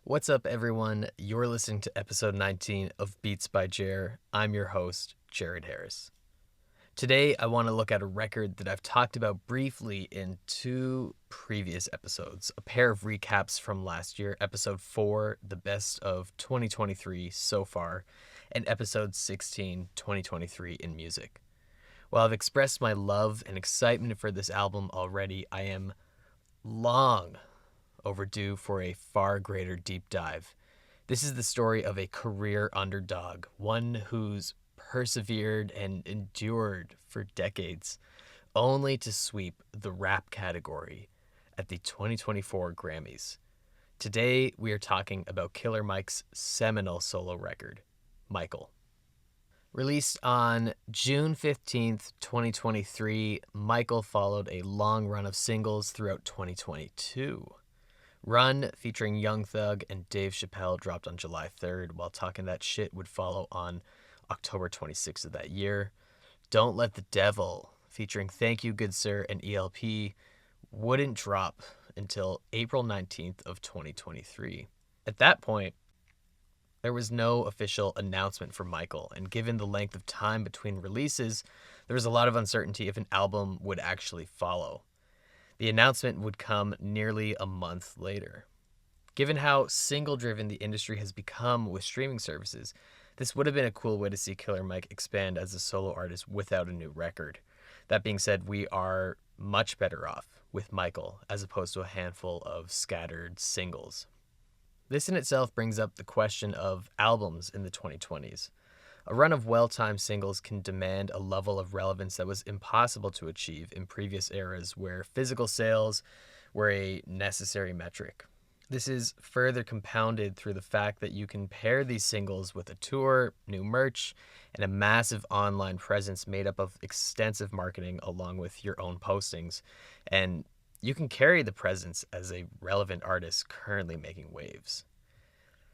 What's up, everyone? You're listening to episode 19 of Beats by Jer. I'm your host, Jared Harris. Today, I want to look at a record that I've talked about briefly in two previous episodes, a pair of recaps from last year, episode 4, the best of 2023 so far, and episode 16, 2023 in music. While I've expressed my love and excitement for this album already, I am long overdue for a far greater deep dive. This is the story of a career underdog, one who's persevered and endured for decades, only to sweep the rap category at the 2024 Grammys. Today, we are talking about Killer Mike's seminal solo record, Michael. Released on June 15th, 2023, Michael followed a long run of singles throughout 2022. Run, featuring Young Thug and Dave Chappelle, dropped on July 3rd, while Talking That Shit would follow on October 26th of that year. Don't Let the Devil, featuring Thank You Good Sir and ELP, wouldn't drop until April 19th of 2023. At that point, there was no official announcement for Michael, and given the length of time between releases, there was a lot of uncertainty if an album would actually follow. The announcement would come nearly a month later. Given how single-driven the industry has become with streaming services, this would have been a cool way to see Killer Mike expand as a solo artist without a new record. That being said, we are much better off with Michael as opposed to a handful of scattered singles. This in itself brings up the question of albums in the 2020s. A run of well-timed singles can demand a level of relevance that was impossible to achieve in previous eras where physical sales were a necessary metric. This is further compounded through the fact that you can pair these singles with a tour, new merch, and a massive online presence made up of extensive marketing along with your own postings, and you can carry the presence as a relevant artist currently making waves.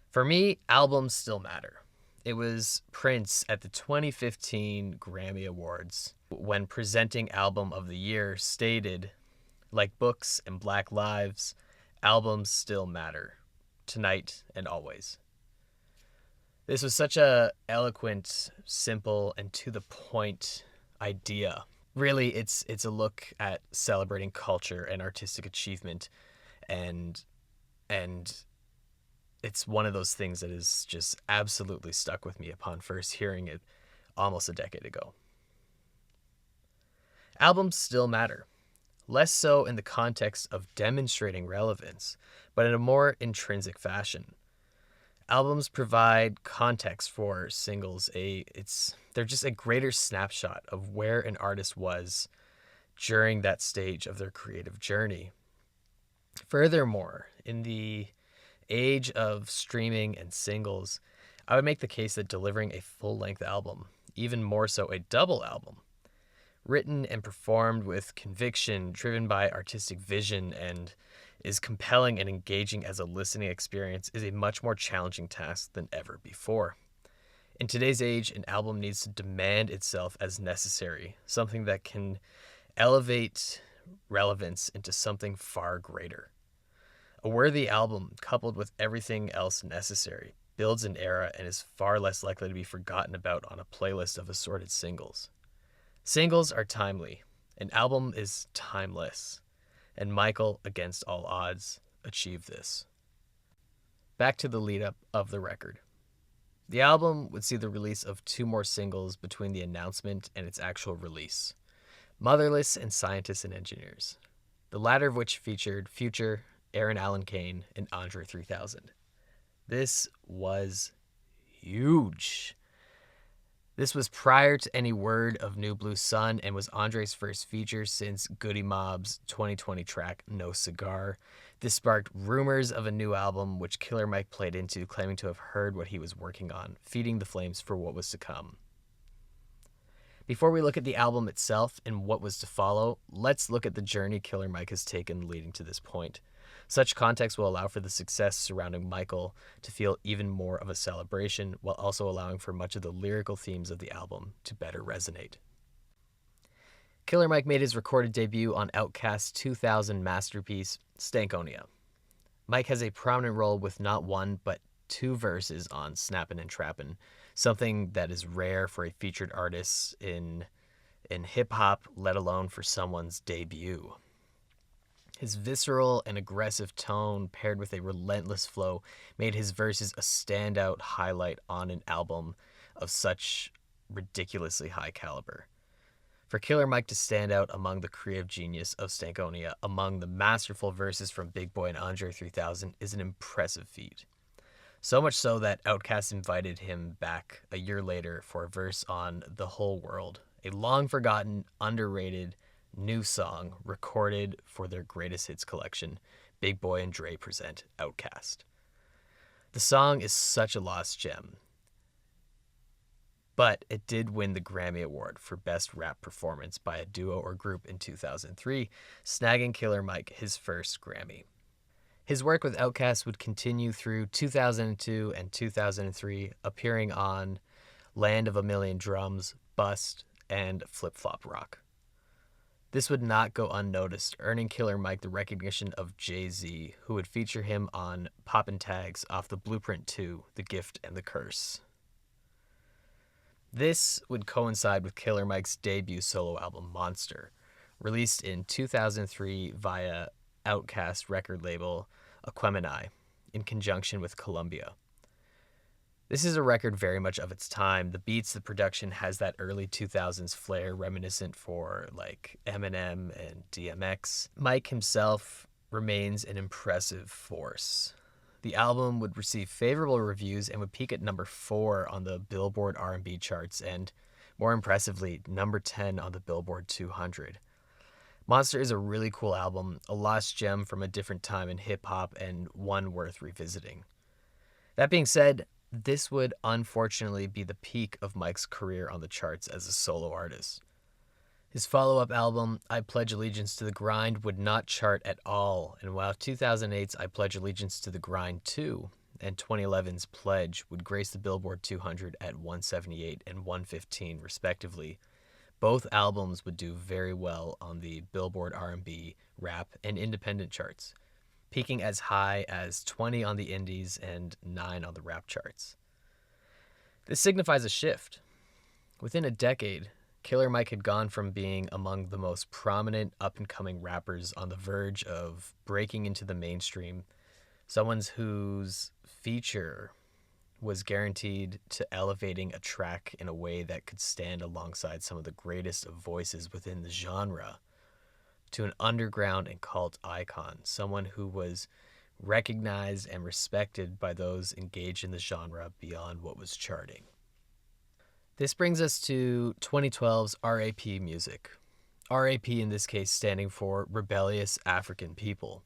For me, albums still matter. It was Prince at the 2015 Grammy Awards when presenting Album of the Year stated, "Like books and Black lives, albums still matter, tonight and always." This was such a eloquent, simple, and to the point idea. Really, it's a look at celebrating culture and artistic achievement, and it's one of those things that is just absolutely stuck with me upon first hearing it almost a decade ago. Albums still matter, less so in the context of demonstrating relevance, but in a more intrinsic fashion. Albums provide context for singles. They're just a greater snapshot of where an artist was during that stage of their creative journey. Furthermore, in the age of streaming and singles, I would make the case that delivering a full-length album, even more so a double album, written and performed with conviction, driven by artistic vision, and is compelling and engaging as a listening experience, is a much more challenging task than ever before. In today's age, an album needs to demand itself as necessary, something that can elevate relevance into something far greater. A worthy album, coupled with everything else necessary, builds an era and is far less likely to be forgotten about on a playlist of assorted singles. Singles are timely. An album is timeless. And Michael, against all odds, achieved this. Back to the lead-up of the record. The album would see the release of two more singles between the announcement and its actual release, Motherless and Scientists and Engineers, the latter of which featured Future, Aaron Allen Kane, and Andre 3000. This was huge. This was prior to any word of New Blue Sun and was Andre's first feature since Goody Mob's 2020 track No Cigar. This sparked rumors of a new album, which Killer Mike played into, claiming to have heard what he was working on, feeding the flames for what was to come. Before we look at the album itself and what was to follow, let's look at the journey Killer Mike has taken leading to this point. Such context will allow for the success surrounding Michael to feel even more of a celebration, while also allowing for much of the lyrical themes of the album to better resonate. Killer Mike made his recorded debut on Outkast's 2000 masterpiece, Stankonia. Mike has a prominent role with not one, but two verses on Snappin' and Trappin', something that is rare for a featured artist in hip-hop, let alone for someone's debut. His visceral and aggressive tone, paired with a relentless flow, made his verses a standout highlight on an album of such ridiculously high caliber. For Killer Mike to stand out among the creative genius of Stankonia, among the masterful verses from Big Boi and Andre 3000, is an impressive feat. So much so that Outkast invited him back a year later for a verse on The Whole World, a long-forgotten, underrated, new song recorded for their greatest hits collection, Big Boi and Dre Present Outkast. The song is such a lost gem, but it did win the Grammy Award for Best Rap Performance by a Duo or Group in 2003, snagging Killer Mike his first Grammy. His work with Outkast would continue through 2002 and 2003, appearing on Land of a Million Drums, Bust, and Flip Flop Rock. This would not go unnoticed, earning Killer Mike the recognition of Jay-Z, who would feature him on Poppin' Tags off the Blueprint 2, The Gift and the Curse. This would coincide with Killer Mike's debut solo album, Monster, released in 2003 via Outkast record label Aquemini, in conjunction with Columbia. This is a record very much of its time. The beats, the production has that early 2000s flair reminiscent for like Eminem and DMX. Mike himself remains an impressive force. The album would receive favorable reviews and would peak at number 4 on the Billboard R&B charts and, more impressively, number 10 on the Billboard 200. Monster is a really cool album, a lost gem from a different time in hip-hop and one worth revisiting. That being said, this would unfortunately be the peak of Mike's career on the charts as a solo artist. His follow-up album, I Pledge Allegiance to the Grind, would not chart at all, and while 2008's I Pledge Allegiance to the Grind 2 and 2011's Pledge would grace the Billboard 200 at 178 and 115 respectively, both albums would do very well on the Billboard R&B, rap, and independent charts, peaking as high as 20 on the indies and 9 on the rap charts. This signifies a shift. Within a decade, Killer Mike had gone from being among the most prominent up-and-coming rappers on the verge of breaking into the mainstream, someone whose feature was guaranteed to elevating a track in a way that could stand alongside some of the greatest of voices within the genre, to an underground and cult icon, someone who was recognized and respected by those engaged in the genre beyond what was charting. This brings us to 2012's RAP music. RAP in this case standing for Rebellious African People.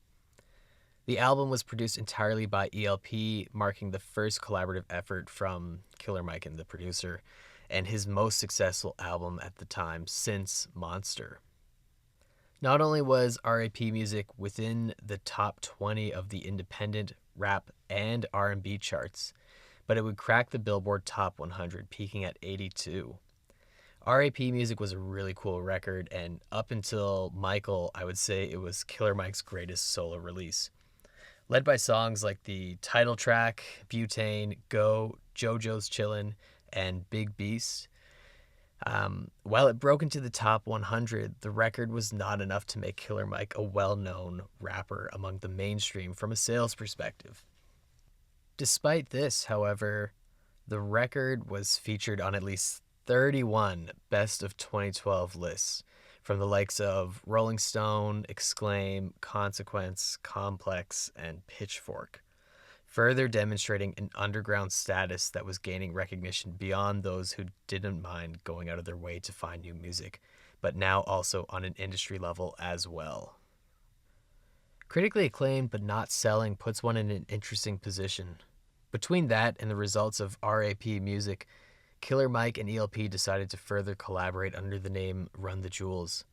The album was produced entirely by ELP, marking the first collaborative effort from Killer Mike and the producer, and his most successful album at the time since Monster. Not only was RAP music within the top 20 of the independent, rap, and R&B charts, but it would crack the Billboard Top 100, peaking at 82. RAP music was a really cool record, and up until Michael, I would say it was Killer Mike's greatest solo release. Led by songs like the title track, Butane, Go, JoJo's Chillin', and Big Beast. While it broke into the top 100, the record was not enough to make Killer Mike a well-known rapper among the mainstream from a sales perspective. Despite this, however, the record was featured on at least 31 Best of 2012 lists from the likes of Rolling Stone, Exclaim, Consequence, Complex, and Pitchfork, further demonstrating an underground status that was gaining recognition beyond those who didn't mind going out of their way to find new music, but now also on an industry level as well. Critically acclaimed but not selling puts one in an interesting position. Between that and the results of RAP music, Killer Mike and ELP decided to further collaborate under the name Run the Jewels.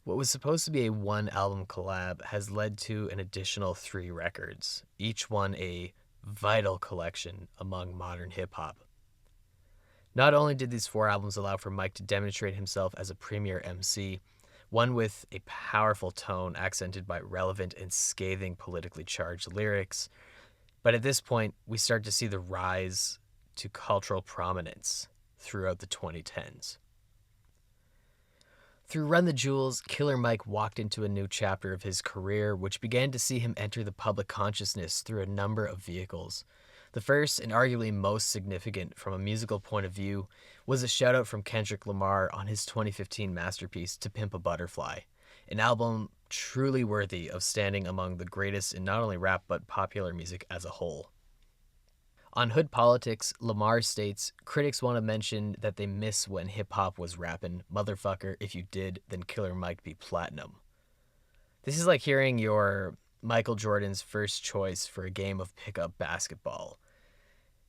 What was supposed to be a one-album collab has led to an additional 3 records, each one a vital collection among modern hip-hop. Not only did these 4 albums allow for Mike to demonstrate himself as a premier MC, one with a powerful tone accented by relevant and scathing politically charged lyrics. But at this point, we start to see the rise to cultural prominence throughout the 2010s. Through Run the Jewels, Killer Mike walked into a new chapter of his career, which began to see him enter the public consciousness through a number of vehicles. The first, and arguably most significant from a musical point of view, was a shoutout from Kendrick Lamar on his 2015 masterpiece, To Pimp a Butterfly, an album truly worthy of standing among the greatest in not only rap but popular music as a whole. On Hood Politics, Lamar states, critics want to mention that they miss when hip-hop was rapping. Motherfucker, if you did, then Killer Mike be platinum. This is like hearing your Michael Jordan's first choice for a game of pickup basketball.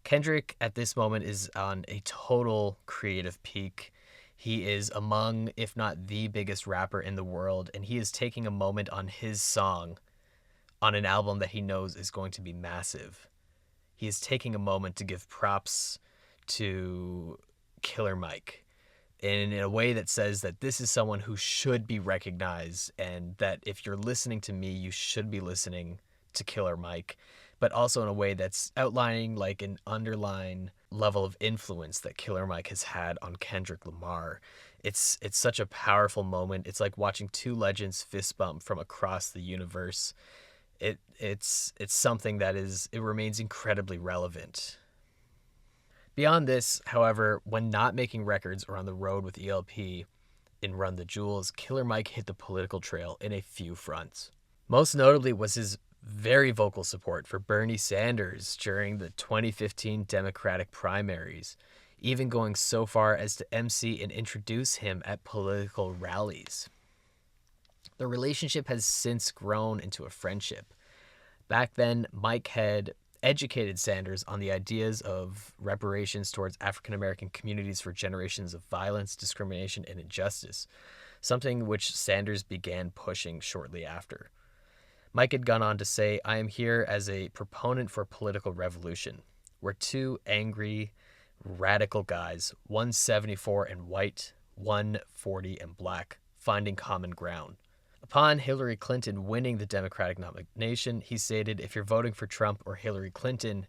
Kendrick, at this moment, is on a total creative peak. He is among, if not the biggest rapper in the world, and he is taking a moment on his song on an album that he knows is going to be massive. He is taking a moment to give props to Killer Mike in a way that says that this is someone who should be recognized, and that if you're listening to me, you should be listening to Killer Mike, but also in a way that's outlining like an underlying level of influence that Killer Mike has had on Kendrick Lamar. It's such a powerful moment. It's like watching two legends fist bump from across the universe. It's something that it remains incredibly relevant. Beyond this, however, when not making records or on the road with ELP in Run the Jewels, Killer Mike hit the political trail in a few fronts. Most notably was his very vocal support for Bernie Sanders during the 2015 Democratic primaries, even going so far as to MC and introduce him at political rallies. The relationship has since grown into a friendship. Back then, Mike had educated Sanders on the ideas of reparations towards African American communities for generations of violence, discrimination, and injustice, something which Sanders began pushing shortly after. Mike had gone on to say, I am here as a proponent for political revolution. We're two angry, radical guys, one 74 and white, one 40 and black, finding common ground. Upon Hillary Clinton winning the Democratic nomination, he stated, if you're voting for Trump or Hillary Clinton,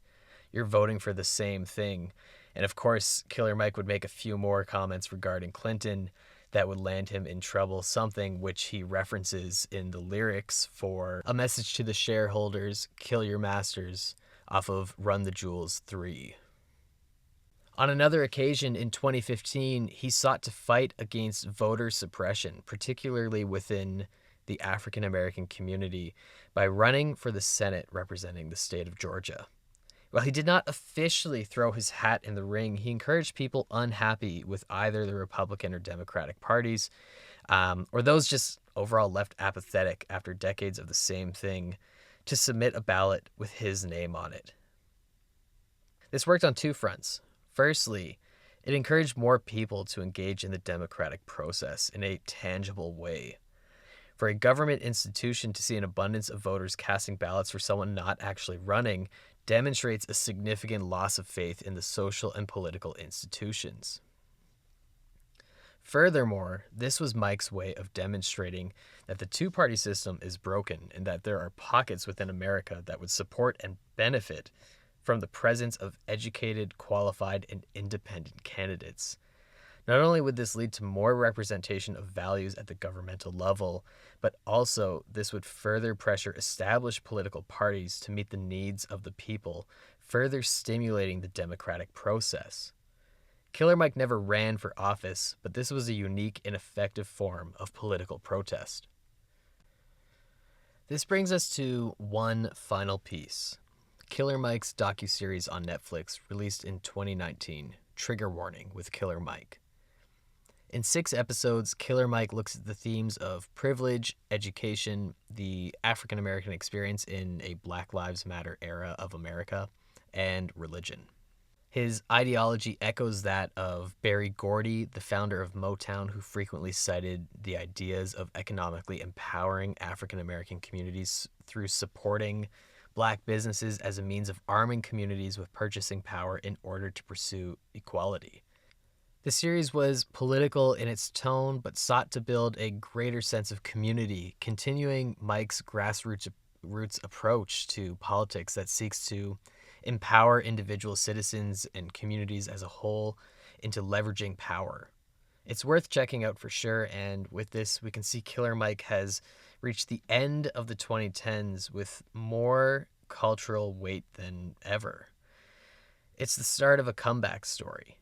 you're voting for the same thing. And of course, Killer Mike would make a few more comments regarding Clinton that would land him in trouble, something which he references in the lyrics for A Message to the Shareholders, Kill Your Masters, off of Run the Jewels 3. On another occasion in 2015, he sought to fight against voter suppression, particularly within the African American community, by running for the Senate representing the state of Georgia. While he did not officially throw his hat in the ring, he encouraged people unhappy with either the Republican or Democratic parties, or those just overall left apathetic after decades of the same thing, to submit a ballot with his name on it. This worked on two fronts. Firstly, it encouraged more people to engage in the democratic process in a tangible way. For a government institution to see an abundance of voters casting ballots for someone not actually running demonstrates a significant loss of faith in the social and political institutions. Furthermore, this was Mike's way of demonstrating that the two-party system is broken and that there are pockets within America that would support and benefit from the presence of educated, qualified, and independent candidates. Not only would this lead to more representation of values at the governmental level, but also this would further pressure established political parties to meet the needs of the people, further stimulating the democratic process. Killer Mike never ran for office, but this was a unique and effective form of political protest. This brings us to one final piece. Killer Mike's docuseries on Netflix, released in 2019, Trigger Warning with Killer Mike. In 6 episodes, Killer Mike looks at the themes of privilege, education, the African American experience in a Black Lives Matter era of America, and religion. His ideology echoes that of Berry Gordy, the founder of Motown, who frequently cited the ideas of economically empowering African American communities through supporting Black businesses as a means of arming communities with purchasing power in order to pursue equality. The series was political in its tone, but sought to build a greater sense of community, continuing Mike's grassroots approach to politics that seeks to empower individual citizens and communities as a whole into leveraging power. It's worth checking out for sure, and with this, we can see Killer Mike has reached the end of the 2010s with more cultural weight than ever. It's the start of a comeback story.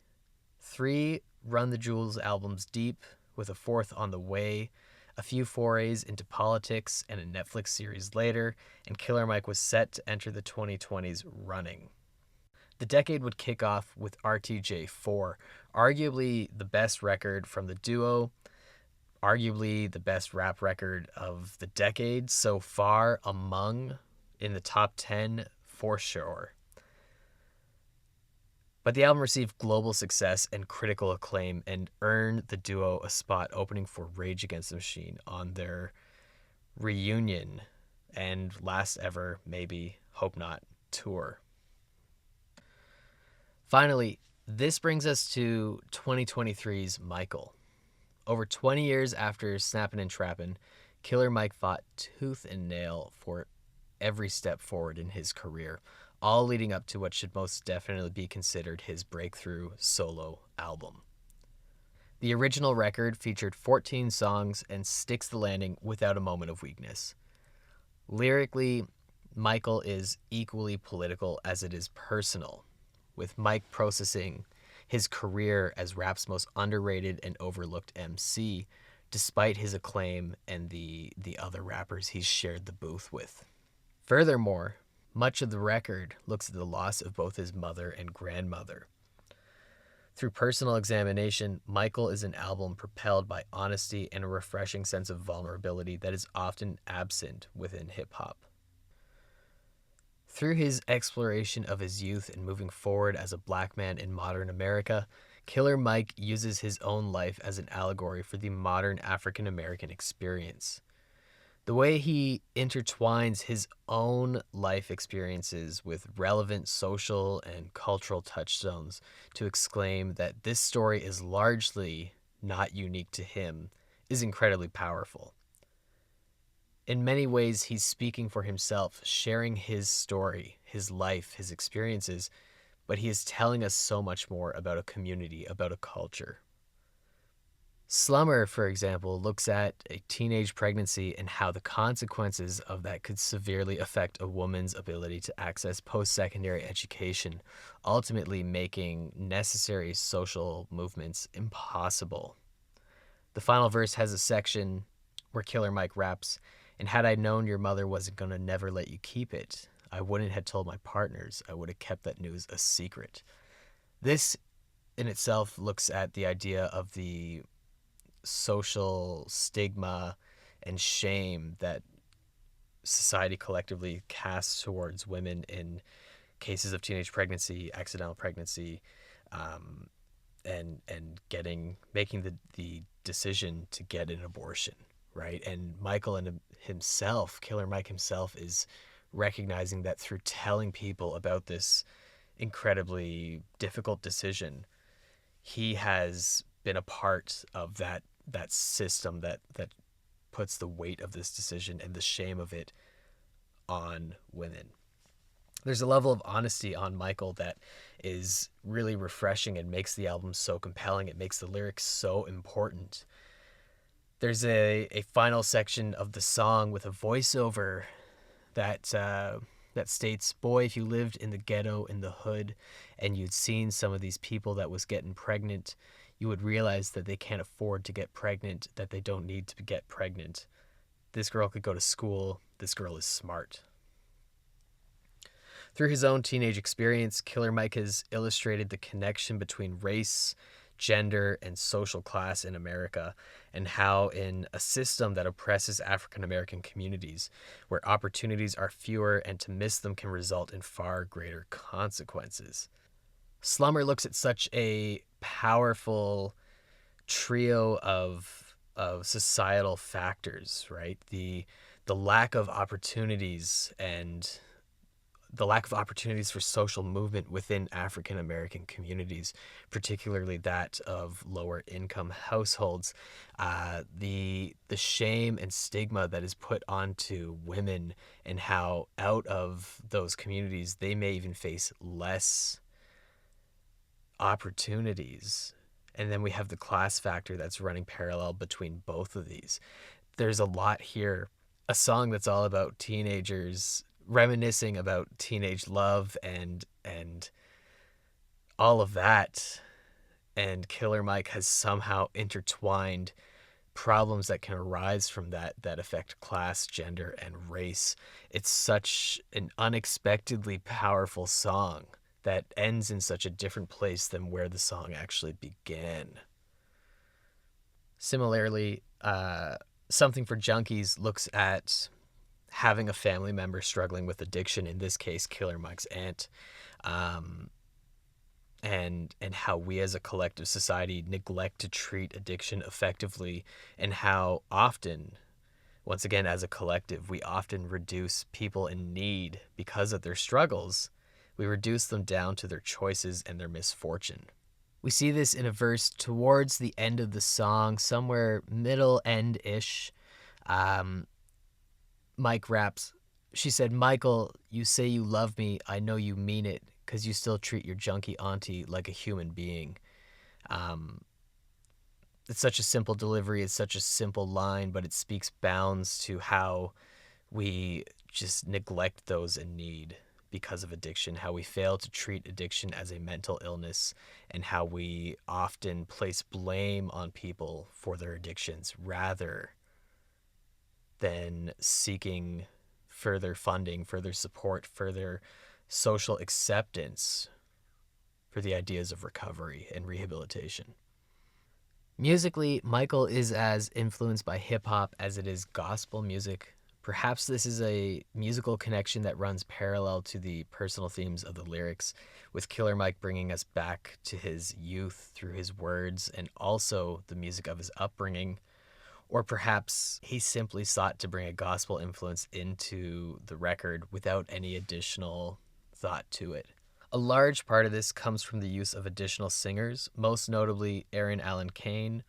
3 Run the Jewels albums deep, with a 4th on the way, a few forays into politics, and a Netflix series later, and Killer Mike was set to enter the 2020s running. The decade would kick off with RTJ4, arguably the best record from the duo, arguably the best rap record of the decade so far, in the top 10 for sure. But the album received global success and critical acclaim and earned the duo a spot opening for Rage Against the Machine on their reunion and last ever, maybe, hope not, tour. Finally, this brings us to 2023's Michael. Over 20 years after Snappin' and Trappin', Killer Mike fought tooth and nail for every step forward in his career, all leading up to what should most definitely be considered his breakthrough solo album. The original record featured 14 songs and sticks the landing without a moment of weakness. Lyrically, Michael is equally political as it is personal, with Mike processing his career as rap's most underrated and overlooked MC, despite his acclaim and the other rappers he's shared the booth with. Furthermore, much of the record looks at the loss of both his mother and grandmother. Through personal examination, Michael is an album propelled by honesty and a refreshing sense of vulnerability that is often absent within hip-hop. Through his exploration of his youth and moving forward as a black man in modern America, Killer Mike uses his own life as an allegory for the modern African American experience. The way he intertwines his own life experiences with relevant social and cultural touchstones to exclaim that this story is largely not unique to him is incredibly powerful. In many ways, he's speaking for himself, sharing his story, his life, his experiences, but he is telling us so much more about a community, about a culture. Slummer, for example, looks at a teenage pregnancy and how the consequences of that could severely affect a woman's ability to access post-secondary education, ultimately making necessary social movements impossible. The final verse has a section where Killer Mike raps, "And had I known your mother wasn't going to never let you keep it, I wouldn't have told my partners. I would have kept that news a secret." This in itself looks at the idea of the social stigma and shame that society collectively casts towards women in cases of teenage pregnancy, accidental pregnancy, and making the decision to get an abortion, right? And Killer Mike himself, is recognizing that through telling people about this incredibly difficult decision, he has been a part of that system that puts the weight of this decision and the shame of it on women. There's a level of honesty on Michael that is really refreshing and makes the album so compelling. It makes the lyrics so important. There's a final section of the song with a voiceover that states, "Boy, if you lived in the ghetto, in the hood, and you'd seen some of these people that was getting pregnant, you would realize that they can't afford to get pregnant, that they don't need to get pregnant. This girl could go to school. This girl is smart." Through his own teenage experience, Killer Mike has illustrated the connection between race, gender, and social class in America, and how in a system that oppresses African American communities, where opportunities are fewer and to miss them can result in far greater consequences. Slumber looks at such a powerful trio of societal factors, right? The lack of opportunities and the lack of opportunities for social movement within African American communities, particularly that of lower income households, the shame and stigma that is put onto women, and how out of those communities they may even face less opportunities. And then we have the class factor that's running parallel between both of these. There's a lot here. A song that's all about teenagers reminiscing about teenage love and all of that. And Killer Mike has somehow intertwined problems that can arise from that affect class, gender, and race. It's such an unexpectedly powerful song that ends in such a different place than where the song actually began. Similarly, Something for Junkies looks at having a family member struggling with addiction, in this case, Killer Mike's aunt, and how we as a collective society neglect to treat addiction effectively, and how often, once again, as a collective, we often reduce people in need because of their struggles. We reduce them down to their choices and their misfortune. We see this in a verse towards the end of the song, somewhere middle end-ish. Mike raps, she said, "Michael, you say you love me. I know you mean it, 'cause you still treat your junkie auntie like a human being." It's such a simple delivery. It's such a simple line, but it speaks bounds to how we just neglect those in need because of addiction, how we fail to treat addiction as a mental illness, and how we often place blame on people for their addictions rather than seeking further funding, further support, further social acceptance for the ideas of recovery and rehabilitation. Musically, Michael is as influenced by hip-hop as it is gospel music. Perhaps this is a musical connection that runs parallel to the personal themes of the lyrics, with Killer Mike bringing us back to his youth through his words and also the music of his upbringing. Or perhaps he simply sought to bring a gospel influence into the record without any additional thought to it. A large part of this comes from the use of additional singers, most notably Aaron Allen Kane,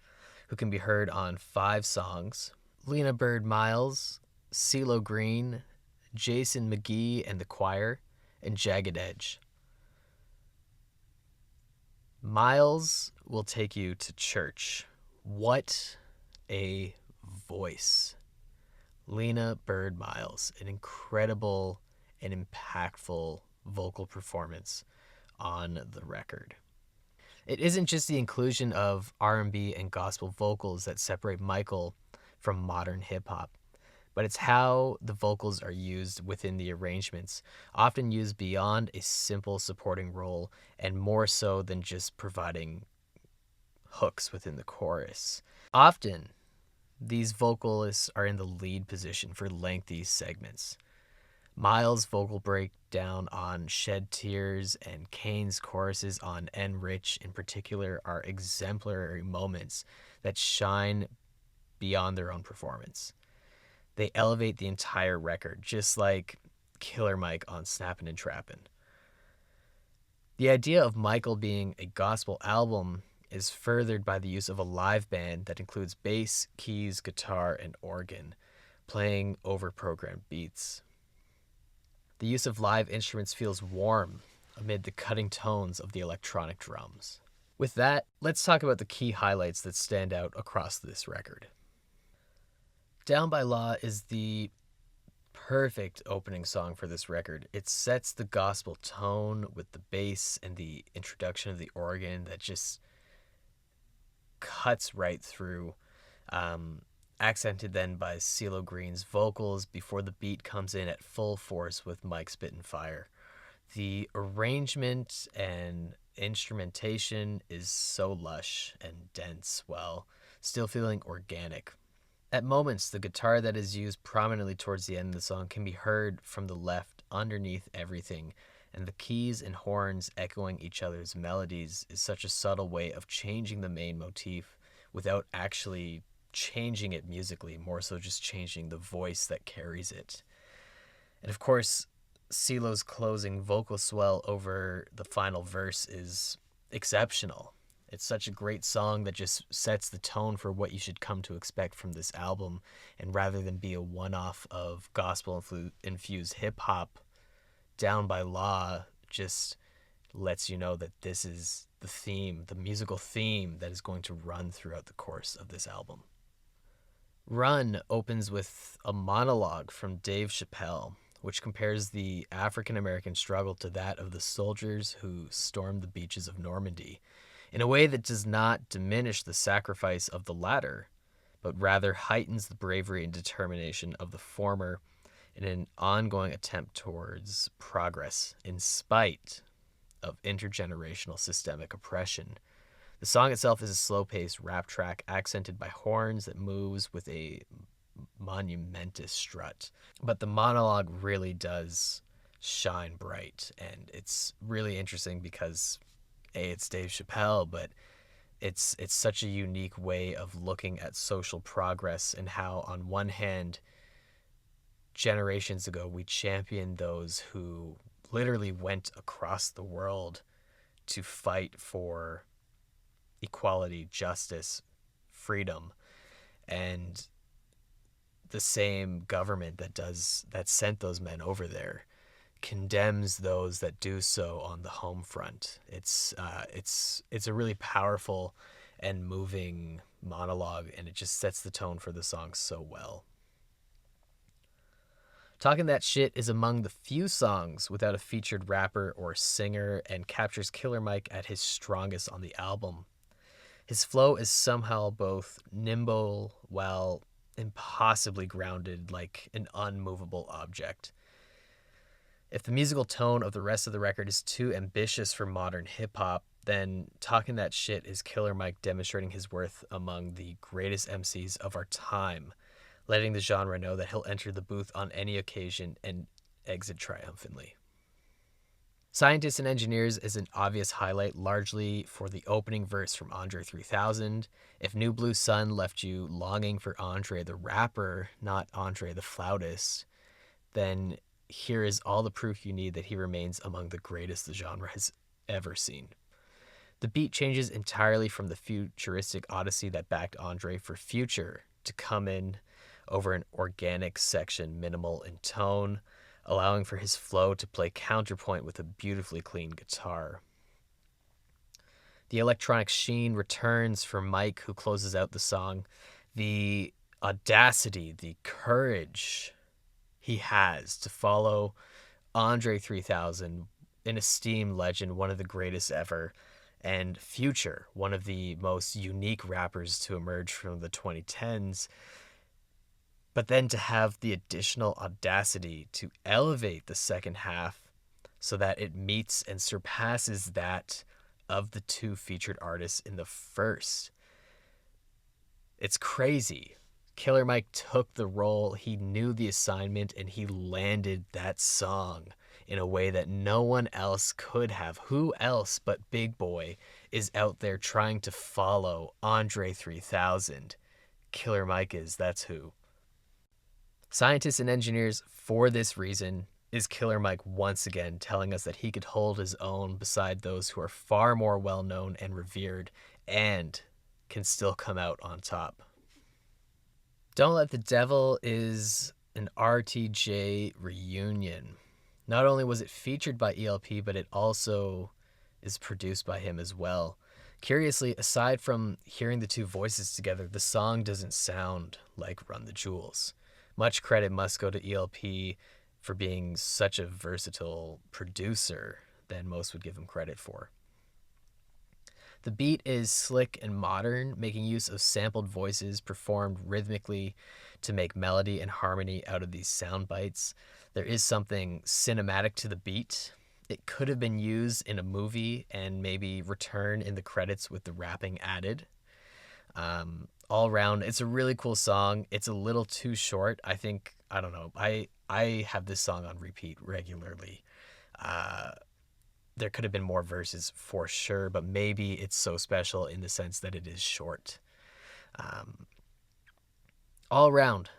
who can be heard on 5 songs, Lena Bird Miles, CeeLo Green, Jason McGee and the Choir, and Jagged Edge. Miles will take you to church. What a voice. Lena Bird Miles, an incredible and impactful vocal performance on the record. It isn't just the inclusion of R&B and gospel vocals that separate Michael from modern hip-hop, but it's how the vocals are used within the arrangements, often used beyond a simple supporting role and more so than just providing hooks within the chorus. Often, these vocalists are in the lead position for lengthy segments. Miles' vocal breakdown on Shed Tears and Kane's choruses on Enrich in particular are exemplary moments that shine beyond their own performance. They elevate the entire record, just like Killer Mike on Snappin' and Trappin'. The idea of Michael being a gospel album is furthered by the use of a live band that includes bass, keys, guitar, and organ, playing over programmed beats. The use of live instruments feels warm amid the cutting tones of the electronic drums. With that, let's talk about the key highlights that stand out across this record. Down by Law is the perfect opening song for this record. It sets the gospel tone with the bass and the introduction of the organ that just cuts right through, accented then by CeeLo Green's vocals before the beat comes in at full force with Mike spitting fire. The arrangement and instrumentation is so lush and dense while still feeling organic. At moments, the guitar that is used prominently towards the end of the song can be heard from the left underneath everything, and the keys and horns echoing each other's melodies is such a subtle way of changing the main motif without actually changing it musically, more so just changing the voice that carries it. And of course, CeeLo's closing vocal swell over the final verse is exceptional. It's such a great song that just sets the tone for what you should come to expect from this album. And rather than be a one-off of gospel-infused hip-hop, Down by Law just lets you know that this is the theme, the musical theme that is going to run throughout the course of this album. Run opens with a monologue from Dave Chappelle, which compares the African-American struggle to that of the soldiers who stormed the beaches of Normandy, in a way that does not diminish the sacrifice of the latter, but rather heightens the bravery and determination of the former in an ongoing attempt towards progress in spite of intergenerational systemic oppression. The song itself is a slow-paced rap track accented by horns that moves with a monumentous strut. But the monologue really does shine bright, and it's really interesting because it's Dave Chappelle, but it's such a unique way of looking at social progress and how, on one hand, generations ago we championed those who literally went across the world to fight for equality, justice, freedom, and the same government that sent those men over there condemns those that do so on the home front. It's a really powerful and moving monologue, and it just sets the tone for the song so well. Talking That Shit is among the few songs without a featured rapper or singer and captures Killer Mike at his strongest on the album. His flow is somehow both nimble while impossibly grounded, like an unmovable object. If the musical tone of the rest of the record is too ambitious for modern hip-hop, then Talking That Shit is Killer Mike demonstrating his worth among the greatest MCs of our time, letting the genre know that he'll enter the booth on any occasion and exit triumphantly. Scientists and Engineers is an obvious highlight, largely for the opening verse from Andre 3000. If New Blue Sun left you longing for Andre the rapper, not Andre the flautist, then here is all the proof you need that he remains among the greatest the genre has ever seen. The beat changes entirely from the futuristic odyssey that backed Andre for Future to come in over an organic section, minimal in tone, allowing for his flow to play counterpoint with a beautifully clean guitar. The electronic sheen returns for Mike, who closes out the song. The audacity, the courage he has to follow Andre 3000, an esteemed legend, one of the greatest ever, and Future, one of the most unique rappers to emerge from the 2010s, but then to have the additional audacity to elevate the second half so that it meets and surpasses that of the two featured artists in the first. It's crazy. Killer Mike took the role, he knew the assignment, and he landed that song in a way that no one else could have. Who else but Big Boy is out there trying to follow Andre 3000? Killer Mike is, that's who. Scientists and Engineers, for this reason, is Killer Mike once again telling us that he could hold his own beside those who are far more well-known and revered and can still come out on top. Don't Let the Devil is an RTJ reunion. Not only was it featured by ELP, but it also is produced by him as well. Curiously, aside from hearing the two voices together, the song doesn't sound like Run the Jewels. Much credit must go to ELP for being such a versatile producer than most would give him credit for. The beat is slick and modern, making use of sampled voices performed rhythmically to make melody and harmony out of these sound bites. There is something cinematic to the beat. It could have been used in a movie and maybe return in the credits with the rapping added. All around, it's a really cool song. It's a little too short. I don't know. I have this song on repeat regularly. There could have been more verses for sure, but maybe it's so special in the sense that it is short. All around,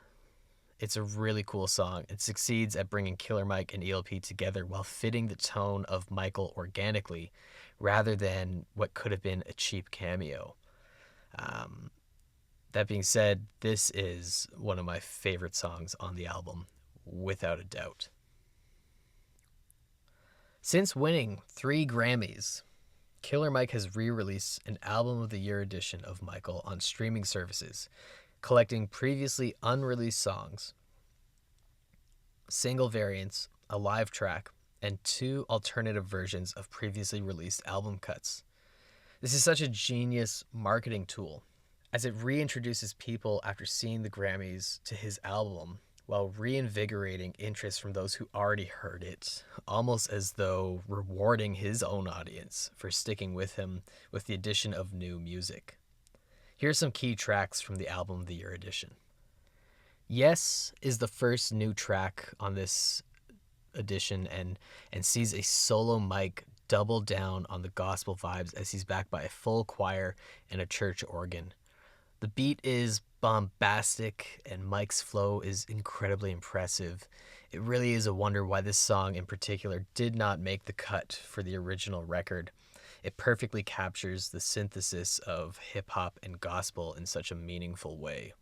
It's a really cool song. It succeeds at bringing Killer Mike and ELP together while fitting the tone of Michael organically rather than what could have been a cheap cameo. Um, that being said, this is one of my favorite songs on the album, without a doubt. Since winning 3 Grammys, Killer Mike has re-released an Album of the Year edition of Michael on streaming services, collecting previously unreleased songs, single variants, a live track, and 2 alternative versions of previously released album cuts. This is such a genius marketing tool, as it reintroduces people after seeing the Grammys to his album while reinvigorating interest from those who already heard it, almost as though rewarding his own audience for sticking with him with the addition of new music. Here are some key tracks from the Album of the Year edition. Yes is the first new track on this edition and sees a solo Mike double down on the gospel vibes as he's backed by a full choir and a church organ. The beat is bombastic and Mike's flow is incredibly impressive. It really is a wonder why this song in particular did not make the cut for the original record. It perfectly captures the synthesis of hip hop and gospel in such a meaningful way.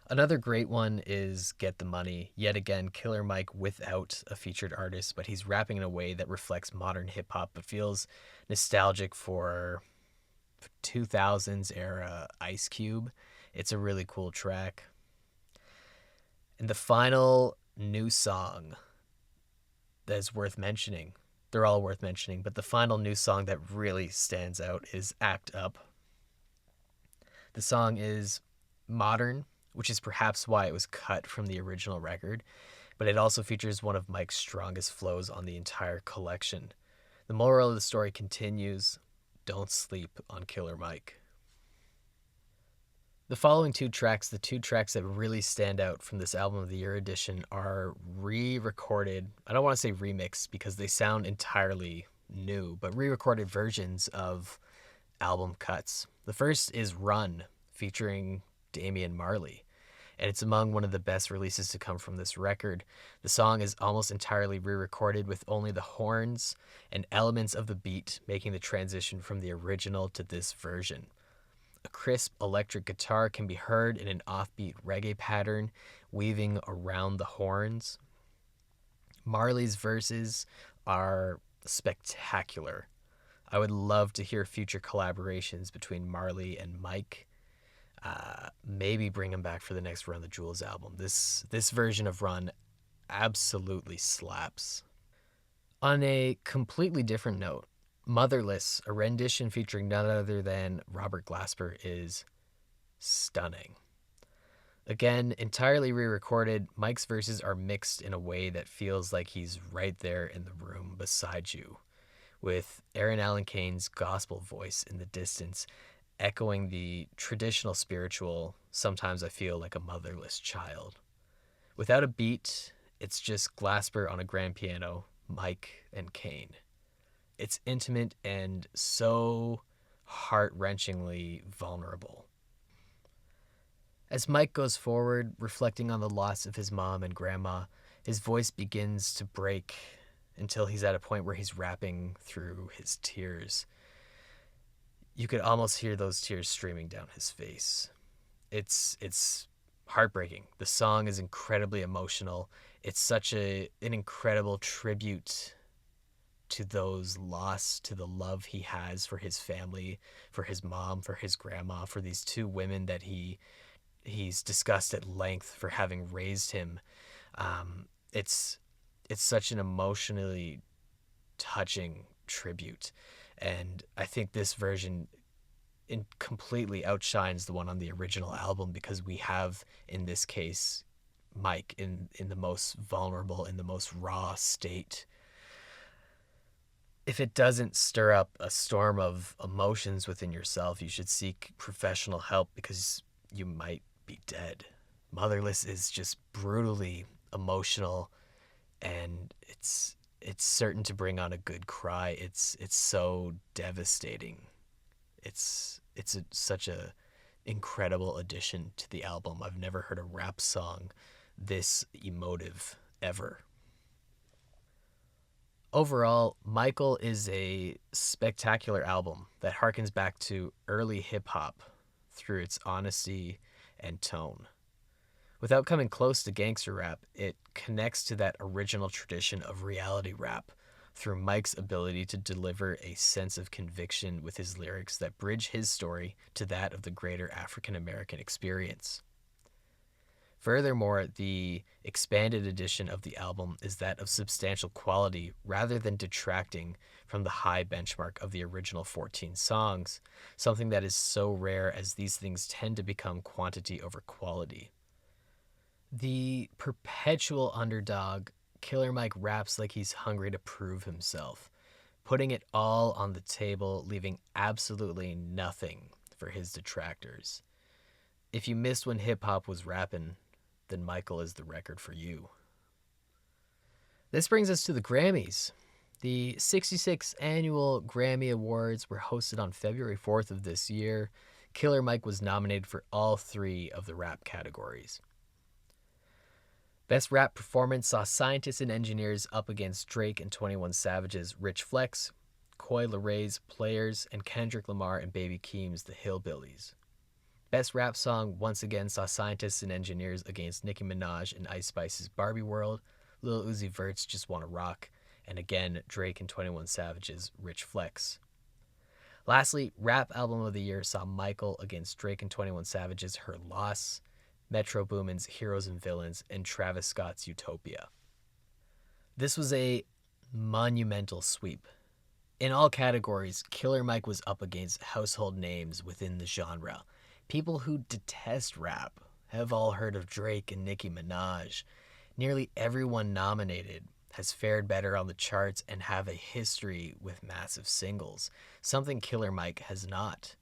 Another great one is Get the Money. Yet again, Killer Mike without a featured artist, but he's rapping in a way that reflects modern hip hop but feels nostalgic for 2000s era Ice Cube. It's a really cool track. And the final new song that is worth mentioning, they're all worth mentioning, but the final new song that really stands out is Act Up. The song is modern, which is perhaps why it was cut from the original record, but it also features one of Mike's strongest flows on the entire collection. The moral of the story continues: don't sleep on Killer Mike. The following 2 tracks, the 2 tracks that really stand out from this Album of the Year edition, are re-recorded. I don't want to say remixed because they sound entirely new, but re-recorded versions of album cuts. The first is Run, featuring Damian Marley, and it's among one of the best releases to come from this record. The song is almost entirely re-recorded with only the horns and elements of the beat making the transition from the original to this version. A crisp electric guitar can be heard in an offbeat reggae pattern weaving around the horns. Marley's verses are spectacular. I would love to hear future collaborations between Marley and Mike. Maybe bring him back for the next Run the Jewels album. This version of Run absolutely slaps. On a completely different note, Motherless, a rendition featuring none other than Robert Glasper, is stunning. Again, entirely re-recorded, Mike's verses are mixed in a way that feels like he's right there in the room beside you, with Aaron Allen Kane's gospel voice in the distance echoing the traditional spiritual, sometimes I feel like a motherless child. Without a beat, it's just Glasper on a grand piano, Mike and Kane. It's intimate and so heart-wrenchingly vulnerable. As Mike goes forward, reflecting on the loss of his mom and grandma, his voice begins to break until he's at a point where he's rapping through his tears. You could almost hear those tears streaming down his face. It's heartbreaking. The song is incredibly emotional. It's such an incredible tribute to those lost, to the love he has for his family, for his mom, for his grandma, for these 2 women that he's discussed at length for having raised him. It's such an emotionally touching tribute, and I think this version completely outshines the one on the original album because we have, in this case, Mike in the most vulnerable, in the most raw state. If it doesn't stir up a storm of emotions within yourself, you should seek professional help because you might be dead. Motherless is just brutally emotional, and it's certain to bring on a good cry. It's so devastating. It's such a incredible addition to the album. I've never heard a rap song this emotive ever. Overall, Michael is a spectacular album that harkens back to early hip hop through its honesty and tone. Without coming close to gangster rap, it connects to that original tradition of reality rap through Mike's ability to deliver a sense of conviction with his lyrics that bridge his story to that of the greater African American experience. Furthermore, the expanded edition of the album is that of substantial quality rather than detracting from the high benchmark of the original 14 songs, something that is so rare as these things tend to become quantity over quality. The perpetual underdog, Killer Mike raps like he's hungry to prove himself, putting it all on the table, leaving absolutely nothing for his detractors. If you missed when hip hop was rapping, then Michael is the record for you. This brings us to the Grammys. The 66th annual Grammy Awards were hosted on February 4th of this year. Killer Mike was nominated for all 3 of the rap categories. Best Rap Performance saw Scientists and Engineers up against Drake and 21 Savage's Rich Flex, Coi Leray's Players, and Kendrick Lamar and Baby Keem's The Hillbillies. Best Rap Song once again saw Scientists and Engineers against Nicki Minaj and Ice Spice's Barbie World, Lil Uzi Vert's Just Wanna Rock, and again Drake and 21 Savage's Rich Flex. Lastly, Rap Album of the Year saw Michael against Drake and 21 Savage's Her Loss, Metro Boomin's Heroes and Villains, and Travis Scott's Utopia. This was a monumental sweep. In all categories, Killer Mike was up against household names within the genre. People who detest rap have all heard of Drake and Nicki Minaj. Nearly everyone nominated has fared better on the charts and have a history with massive singles, something Killer Mike has not.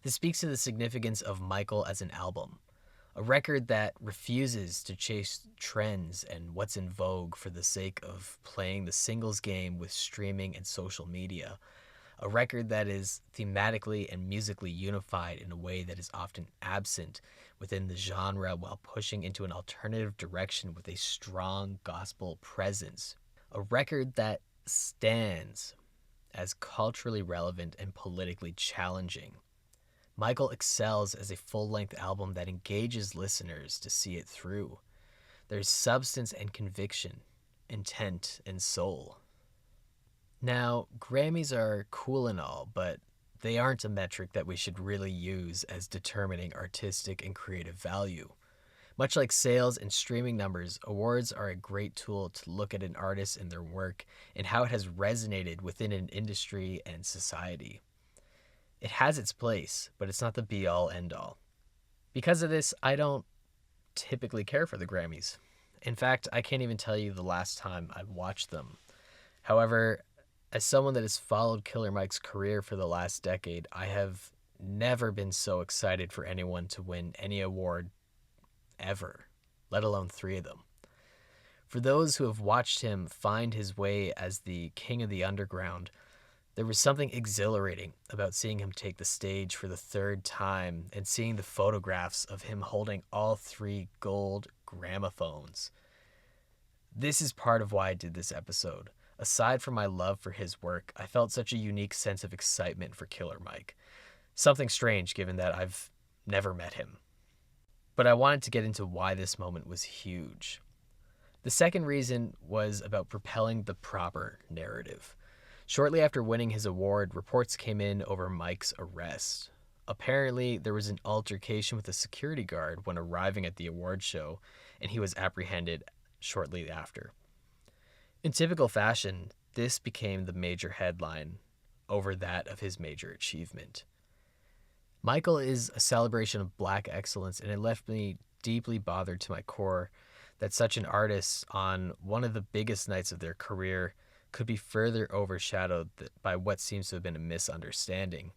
This speaks to the significance of Michael as an album, a record that refuses to chase trends and what's in vogue for the sake of playing the singles game with streaming and social media. A record that is thematically and musically unified in a way that is often absent within the genre while pushing into an alternative direction with a strong gospel presence. A record that stands as culturally relevant and politically challenging. Michael excels as a full-length album that engages listeners to see it through. There's substance and conviction, intent and soul. Now, Grammys are cool and all, but they aren't a metric that we should really use as determining artistic and creative value. Much like sales and streaming numbers, awards are a great tool to look at an artist and their work and how it has resonated within an industry and society. It has its place, but it's not the be-all, end-all. Because of this, I don't typically care for the Grammys. In fact, I can't even tell you the last time I watched them. However, as someone that has followed Killer Mike's career for the last decade, I have never been so excited for anyone to win any award ever, let alone 3 of them. For those who have watched him find his way as the king of the underground, there was something exhilarating about seeing him take the stage for the 3rd time and seeing the photographs of him holding all 3 gold gramophones. This is part of why I did this episode. Aside from my love for his work, I felt such a unique sense of excitement for Killer Mike. Something strange given that I've never met him. But I wanted to get into why this moment was huge. The second reason was about propelling the proper narrative. Shortly after winning his award, reports came in over Mike's arrest. Apparently, there was an altercation with a security guard when arriving at the award show, and he was apprehended shortly after. In typical fashion, this became the major headline over that of his major achievement. Michael is a celebration of Black excellence, and it left me deeply bothered to my core that such an artist on one of the biggest nights of their career could be further overshadowed by what seems to have been a misunderstanding.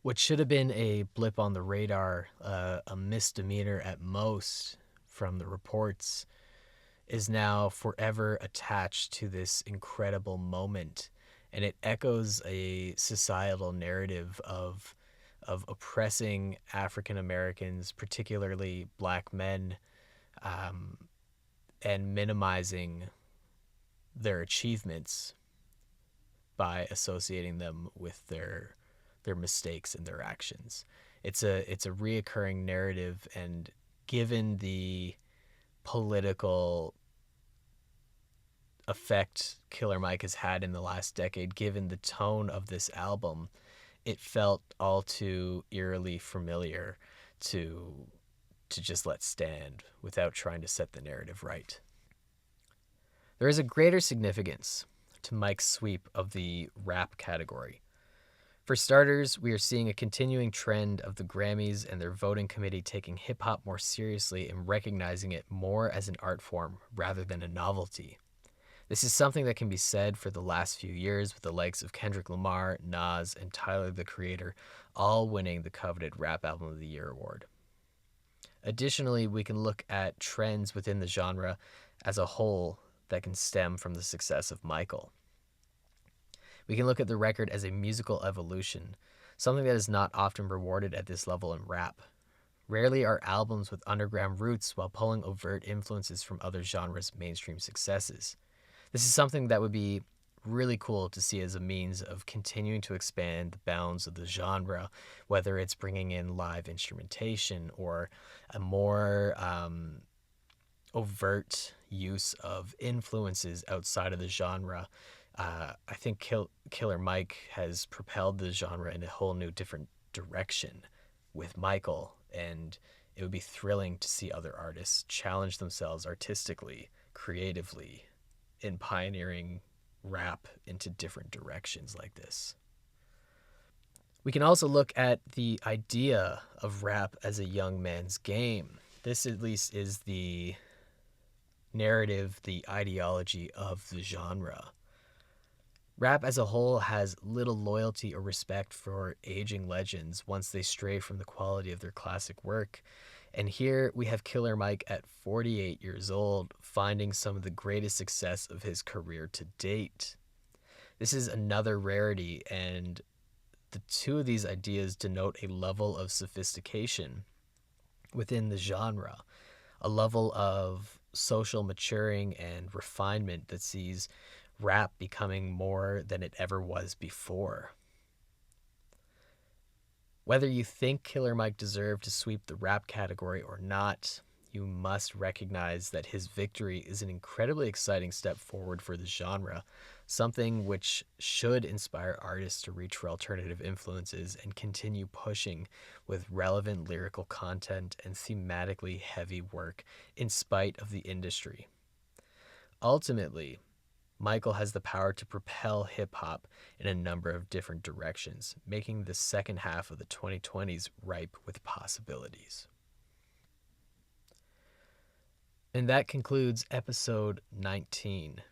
What should have been a blip on the radar, a misdemeanor at most from the reports, is now forever attached to this incredible moment. And it echoes a societal narrative of of oppressing African Americans, particularly black men, and minimizing their achievements by associating them with their mistakes and their actions. It's a reoccurring narrative, and given the political effect Killer Mike has had in the last decade, given the tone of this album, it felt all too eerily familiar to just let stand without trying to set the narrative right. There is a greater significance to Mike's sweep of the rap category. For starters, we are seeing a continuing trend of the Grammys and their voting committee taking hip-hop more seriously and recognizing it more as an art form rather than a novelty. This is something that can be said for the last few years, with the likes of Kendrick Lamar, Nas, and Tyler, the Creator, all winning the coveted Rap Album of the Year award. Additionally, we can look at trends within the genre as a whole that can stem from the success of Michael. We can look at the record as a musical evolution, something that is not often rewarded at this level in rap. Rarely are albums with underground roots while pulling overt influences from other genres' mainstream successes. This is something that would be really cool to see as a means of continuing to expand the bounds of the genre, whether it's bringing in live instrumentation or a more overt use of influences outside of the genre. I think Killer Mike has propelled the genre in a whole new different direction with Michael, and it would be thrilling to see other artists challenge themselves artistically, creatively, in pioneering rap into different directions like this. We can also look at the idea of rap as a young man's game. This at least is the narrative, the ideology of the genre. Rap as a whole has little loyalty or respect for aging legends once they stray from the quality of their classic work. And here we have Killer Mike at 48 years old, finding some of the greatest success of his career to date. This is another rarity, and the two of these ideas denote a level of sophistication within the genre, a level of social maturing and refinement that sees rap becoming more than it ever was before. Whether you think Killer Mike deserved to sweep the rap category or not, you must recognize that his victory is an incredibly exciting step forward for the genre, something which should inspire artists to reach for alternative influences and continue pushing with relevant lyrical content and thematically heavy work in spite of the industry. Ultimately, Michael has the power to propel hip-hop in a number of different directions, making the second half of the 2020s ripe with possibilities. And that concludes episode 19.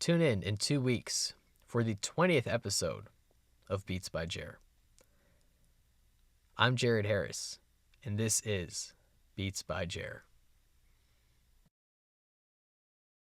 Tune in 2 weeks for the 20th episode of Beats by Jer. I'm Jared Harris, and this is Beats by Jer.